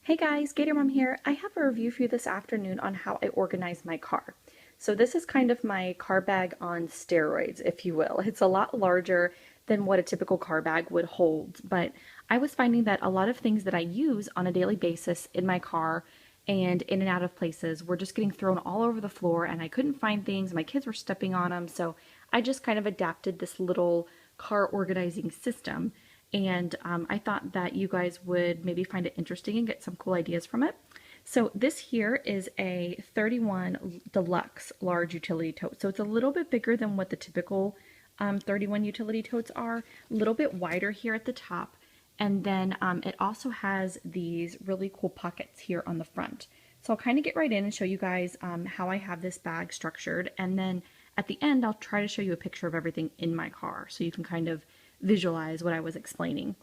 Hey guys, Gator Mom here. I have a review for you this afternoon on how I organize my car. So this is kind of my car bag on steroids, if you will. It's a lot larger than what a typical car bag would hold, but I was finding that a lot of things that I use on a daily basis in my car and in and out of places were just getting thrown all over the floor and I couldn't find things. My kids were stepping on them, so I just kind of adapted this little car organizing system. And I thought that you guys would maybe find it interesting and get some cool ideas from it. So this here is a 31 Deluxe large utility tote. So it's a little bit bigger than what the typical 31 utility totes are, a little bit wider here at the top. And then it also has these really cool pockets here on the front. So I'll kind of get right in and show you guys how I have this bag structured. And then at the end, I'll try to show you a picture of everything in my car so you can kind of visualize what I was explaining.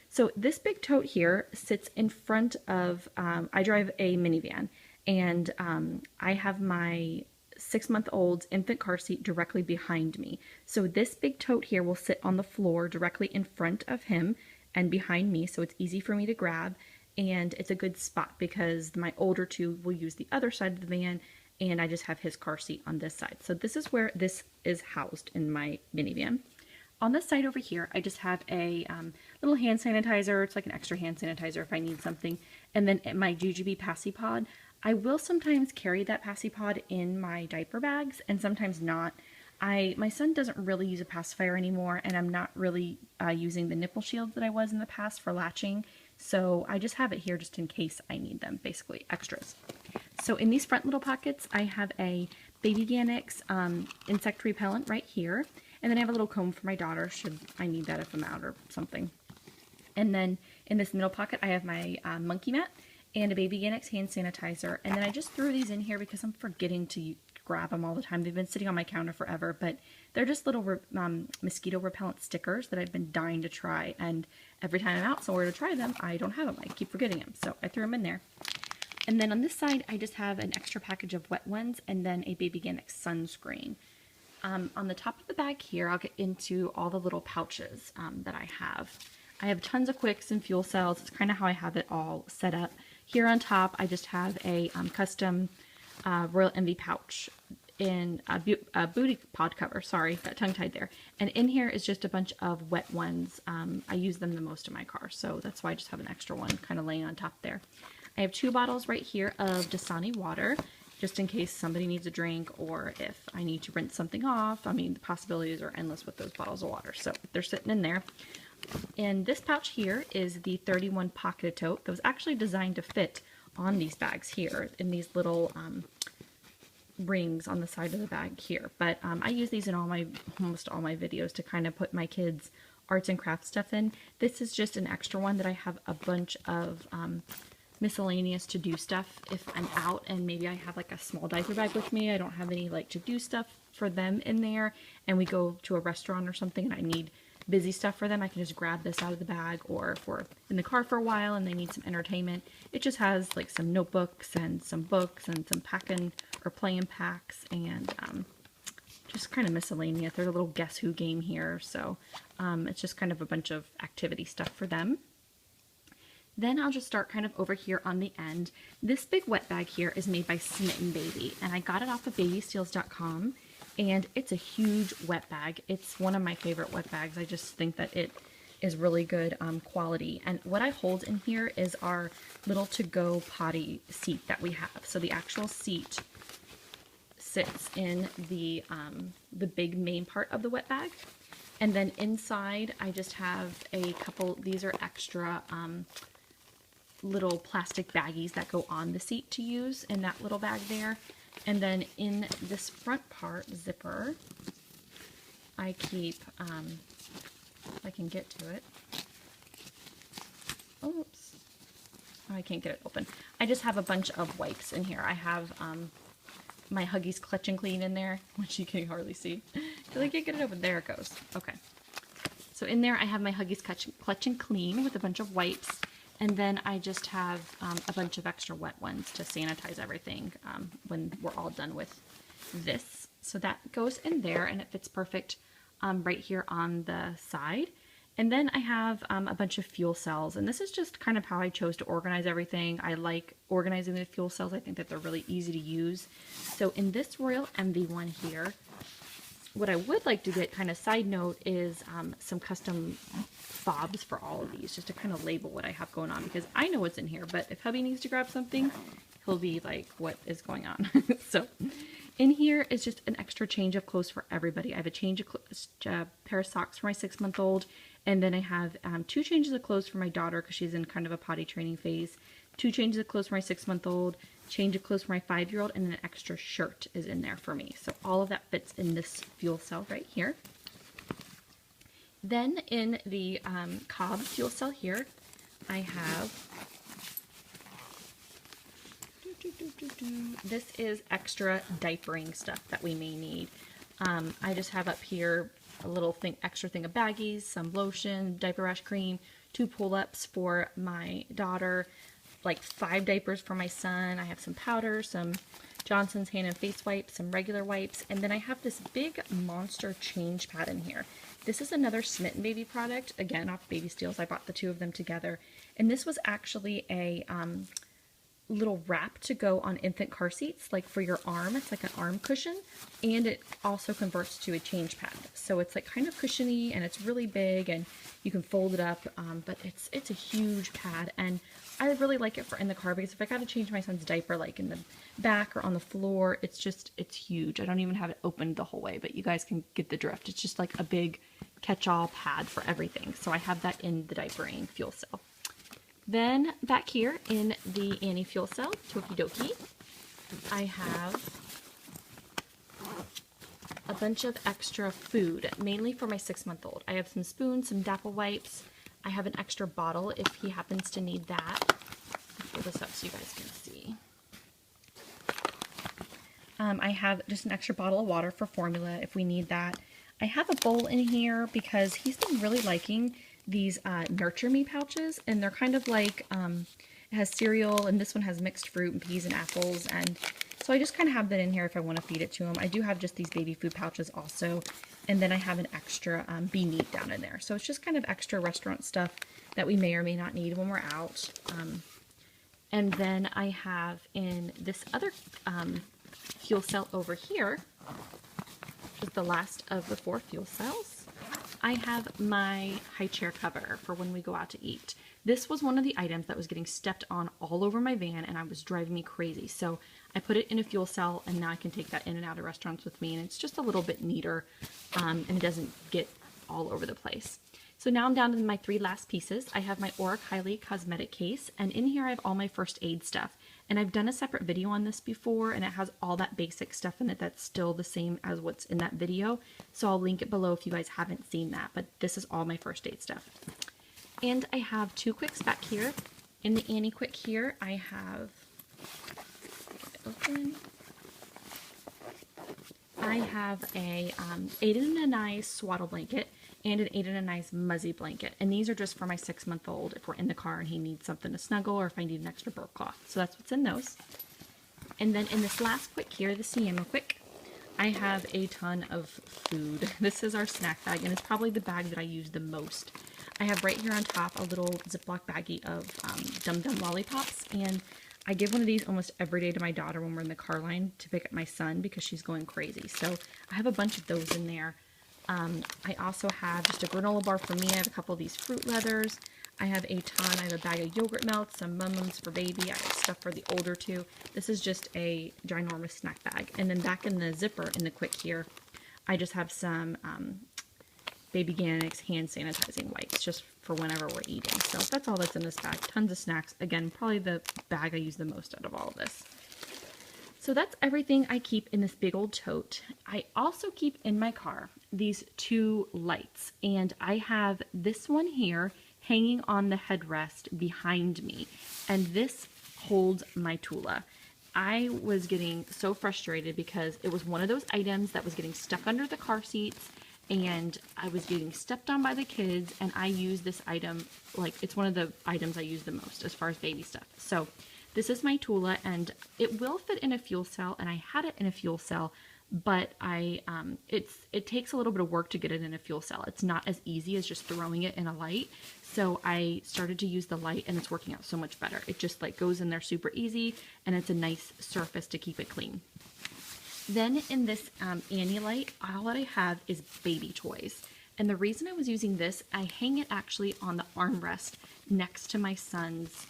So this big tote here sits in front of, I drive a minivan, and I have my 6-month-old infant car seat directly behind me. So this big tote here will sit on the floor directly in front of him and behind me, so it's easy for me to grab, and it's a good spot because my older two will use the other side of the van, and I just have his car seat on this side. So this is where this is housed in my minivan. On this side over here, I just have a little hand sanitizer. It's like an extra hand sanitizer if I need something. And then my Jujube Passy Pod. I will sometimes carry that Passy Pod in my diaper bags and sometimes not. My son doesn't really use a pacifier anymore, and I'm not really using the nipple shields that I was in the past for latching. So I just have it here just in case I need them, basically extras. So in these front little pockets, I have a Baby Ganix insect repellent right here. And then I have a little comb for my daughter, should I need that if I'm out or something. And then in this middle pocket, I have my monkey mat and a Baby Ganix hand sanitizer. And then I just threw these in here because I'm forgetting to grab them all the time. They've been sitting on my counter forever, but they're just little mosquito repellent stickers that I've been dying to try. And every time I'm out somewhere to try them, I don't have them. I keep forgetting them, so I threw them in there. And then on this side, I just have an extra package of wet ones and then a Baby Ganix sunscreen. On the top of the bag here, I'll get into all the little pouches that I have. I have tons of quicks and fuel cells. It's kind of how I have it all set up. Here on top, I just have a custom Royal Envy pouch in a booty pod cover. Sorry, got tongue-tied there. And in here is just a bunch of wet ones. I use them the most in my car, so that's why I just have an extra one kind of laying on top there. I have 2 bottles right here of Dasani water, just in case somebody needs a drink or if I need to rinse something off. I mean, the possibilities are endless with those bottles of water, so they're sitting in there. And this pouch here is the 31 Pocket Tote that was actually designed to fit on these bags here in these little rings on the side of the bag here. But I use these in almost all my videos to kind of put my kids' arts and crafts stuff in. This is just an extra one that I have a bunch of miscellaneous to-do stuff if I'm out and maybe I have like a small diaper bag with me. I don't have any like to-do stuff for them in there, and we go to a restaurant or something and I need busy stuff for them. I can just grab this out of the bag, or if we're in the car for a while and they need some entertainment, it just has like some notebooks and some books and some packing or playing packs and just kind of miscellaneous. There's a little guess who game here, so it's just kind of a bunch of activity stuff for them. Then I'll just start kind of over here on the end. This big wet bag here is made by Smitten Baby, and I got it off of babysteals.com, and it's a huge wet bag. It's one of my favorite wet bags. I just think that it is really good quality. And what I hold in here is our little to-go potty seat that we have. So the actual seat sits in the big main part of the wet bag. And then inside, I just have a couple, these are extra little plastic baggies that go on the seat to use in that little bag there. And then in this front part zipper, I keep, if I can get to it. Oops. Oh, I can't get it open. I just have a bunch of wipes in here. I have my Huggies Clutch and Clean in there, which you can hardly see because I can't get it open. There it goes. Okay. So in there I have my Huggies Clutch and Clean with a bunch of wipes. And then I just have a bunch of extra wet ones to sanitize everything when we're all done with this. So that goes in there, and it fits perfect right here on the side. And then I have a bunch of fuel cells, and this is just kind of how I chose to organize everything. I like organizing the fuel cells. I think that they're really easy to use. So in this Royal Envy one here, what I would like to get, kind of side note, is some custom fobs for all of these, just to kind of label what I have going on, because I know what's in here, but if hubby needs to grab something, he'll be like, what is going on? So in here is just an extra change of clothes for everybody. I have a change of pair of socks for my 6-month-old, and then I have 2 changes of clothes for my daughter because she's in kind of a potty training phase, 2 changes of clothes for my 6-month-old, change of clothes for my 5-year-old, and an extra shirt is in there for me. So all of that fits in this fuel cell right here. Then in the Cobb fuel cell here, I have, this is extra diapering stuff that we may need. I just have up here a little extra thing of baggies, some lotion, diaper rash cream, 2 pull-ups for my daughter, like 5 diapers for my son. I have some powder, some Johnson's hand and face wipes, some regular wipes, and then I have this big monster change pad in here. This is another Smitten Baby product, again off Baby Steals. I bought the 2 of them together, and this was actually a little wrap to go on infant car seats, like for your arm. It's like an arm cushion, and it also converts to a change pad. So it's like kind of cushiony, and it's really big, and you can fold it up, but it's a huge pad, and I really like it for in the car, because if I got to change my son's diaper like in the back or on the floor, it's huge. I don't even have it opened the whole way, but you guys can get the drift. It's just like a big catch-all pad for everything. So I have that in the diapering fuel cell. Then back here in the Annie fuel cell, Toki Doki, I have a bunch of extra food, mainly for my 6-month-old. I have some spoons, some Dapple wipes. I have an extra bottle if he happens to need that. I'll pull this up so you guys can see. I have just an extra bottle of water for formula if we need that. I have a bowl in here because he's been really liking these Nurture Me pouches, and they're kind of like, it has cereal, and this one has mixed fruit and peas and apples, and so I just kind of have that in here if I want to feed it to him. I do have just these baby food pouches also, and then I have an extra Be Neat down in there. So it's just kind of extra restaurant stuff that we may or may not need when we're out. And then I have in this other fuel cell over here, which is the last of the 4 fuel cells, I have my high chair cover for when we go out to eat. This was one of the items that was getting stepped on all over my van, and I was driving me crazy. So I put it in a fuel cell, and now I can take that in and out of restaurants with me, and it's just a little bit neater, and it doesn't get all over the place. So now I'm down to my 3 last pieces. I have my Aura Kylie cosmetic case, and in here I have all my first aid stuff. And I've done a separate video on this before, and it has all that basic stuff in it that's still the same as what's in that video. So I'll link it below if you guys haven't seen that, but this is all my first aid stuff. And I have 2 quicks back here. In the Annie quick here, I have, open. I have a Aiden and a Nice swaddle blanket and an Aiden and a Nice muzzy blanket. And these are just for my 6-month-old if we're in the car and he needs something to snuggle, or if I need an extra burp cloth. So that's what's in those. And then in this last quick here, the Sienna quick, I have a ton of food. This is our snack bag, and it's probably the bag that I use the most. I have right here on top a little Ziploc baggie of Dum Dum lollipops, and I give one of these almost every day to my daughter when we're in the car line to pick up my son because she's going crazy. So I have a bunch of those in there. I also have just a granola bar for me. I have a couple of these fruit leathers. I have a ton. I have a bag of yogurt melts, some Mum-Mums for baby. I have stuff for the older 2. This is just a ginormous snack bag. And then back in the zipper in the quick here, I just have some Baby Organics hand sanitizing wipes just for whenever we're eating. So that's all that's in this bag. Tons of snacks. Again, probably the bag I use the most out of all of this. So that's everything I keep in this big old tote. I also keep in my car these 2 lights, and I have this one here hanging on the headrest behind me, and this holds my Tula. I was getting so frustrated because it was one of those items that was getting stuck under the car seats, and I was getting stepped on by the kids, and I use this item, like it's one of the items I use the most as far as baby stuff. So this is my Tula, and it will fit in a fuel cell, and I had it in a fuel cell, but it takes a little bit of work to get it in a fuel cell. It's not as easy as just throwing it in a light. So I started to use the light, and it's working out so much better. It just like goes in there super easy, and it's a nice surface to keep it clean. Then in this Annie light, all that I have is baby toys. And the reason I was using this, I hang it actually on the armrest next to my son's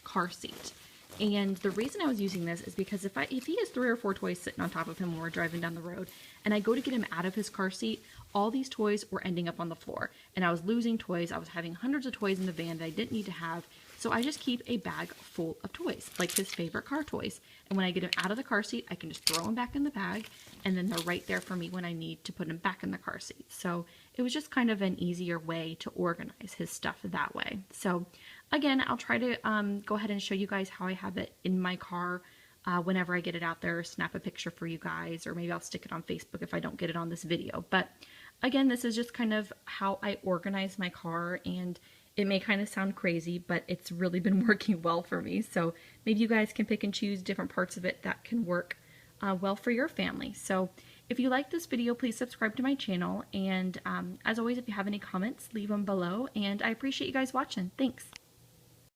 car seat. And the reason I was using this is because if he has 3 or 4 toys sitting on top of him when we're driving down the road, and I go to get him out of his car seat, all these toys were ending up on the floor. And I was losing toys. I was having hundreds of toys in the van that I didn't need to have. So I just keep a bag full of toys, like his favorite car toys. And when I get him out of the car seat, I can just throw them back in the bag, and then they're right there for me when I need to put him back in the car seat. So it was just kind of an easier way to organize his stuff that way. So again, I'll try to go ahead and show you guys how I have it in my car whenever I get it out there, snap a picture for you guys, or maybe I'll stick it on Facebook if I don't get it on this video. But again, this is just kind of how I organize my car, and it may kind of sound crazy, but it's really been working well for me. So maybe you guys can pick and choose different parts of it that can work well for your family. So if you like this video, please subscribe to my channel. And as always, if you have any comments, leave them below. And I appreciate you guys watching. Thanks.